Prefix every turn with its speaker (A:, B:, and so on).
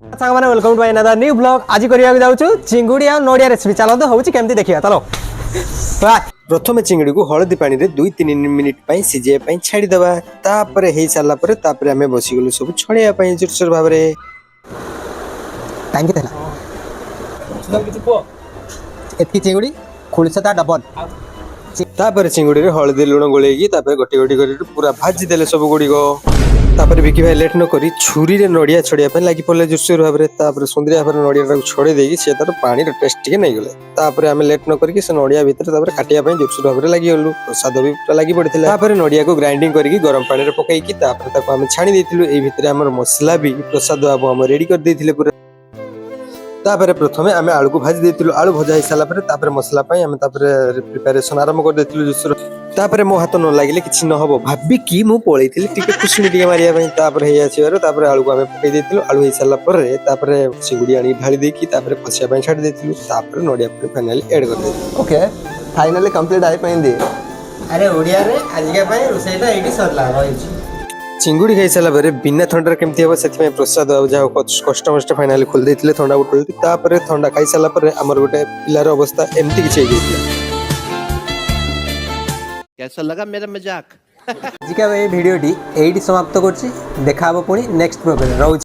A: साग मैंने welcome to my another new blog. आज करिया जाउछु चिंगुड़ी आ नोडिया रेसिपी। चलो तो होउची केमती देखिया चलो।
B: प्रथम चिंगड़ी को हलदी पानी रे 2-3 मिनिट पई सिजे पई छाडी दबा। तापरे हे साला परे तापरे हमें बसी गलु सब छणिया पई जुरसर भाव रे
A: टाइम केतेला एतकी चिंगुड़ी खुलसता डबल।
B: तापरे चिंगड़ी रे हलदी लुण गोलेगी तापरे गोटी गोटी करी पूरा भाजी देले सब गुडी को। तापरे बिकी भाई लेट न करी छुरी रे नडिया छड़िया पे लागी पड़ले जुरसर भाव रे। तापरे सुंदरिया भाव नडिया रा छोड़े देगी से तार पानी रे टेस्ट टिके नै गले। तापरे हमें लेट न करी से नडिया भीतर तापरे काटिया पे जुरसर भाव रे लागी गलु। प्रसाद भी पूरा लागी पड़थिला। तापरे नडिया को ग्राइंडिंग करी गरम पानी रे पकाई की तापरे ताको हमें छाणी देथिलु। ए भीतर हमर मसला भी प्रसाद बाबू हम रेडी कर देथिले पूरा। तापरे प्रथमे आमे आलू को भाजी देथिलु। आलू भजा हे साला परे तापरे मसला पई हमें तापरे प्रिपरेशन आरंभ कर देथिलु जुसर। तापरे मो हाथ न लागिले किछि न हबो भाबी की मु पळैथिलि टिके खुशुनी टिके मारिया पई। तापरे हे आछिबारो तापरे आलू को हमें पकई देथिलु। आलू हे साला परे तापरे सिंगुडी आनी ढाली देकी तापरे पसिया पई छाडी देथिलु। तापरे नडिया परे फाइनली ऐड कर देथिलु।
C: ओके फाइनली कंप्लीट आइ पई।
A: अरे ओडिया रे आजिका पई रोसेटा एडी सरला होइची।
B: चिंगुड़ी खाई सारा परे बिना थंडा केमती हे से प्रसाद जा कष्ट मष्ट फाइनली खोल देथिले थंडा बोतल। तापरे थंडा खाई सारा परे हमर गोटे पिलार अवस्था एमती किछि हे गेथिला।
D: कैसा लगा मेरा मजाक?
A: आजिका वीडियोटी एडी समाप्त करछि। देखा हबो पुणी नेक्स्ट प्रोग्राम।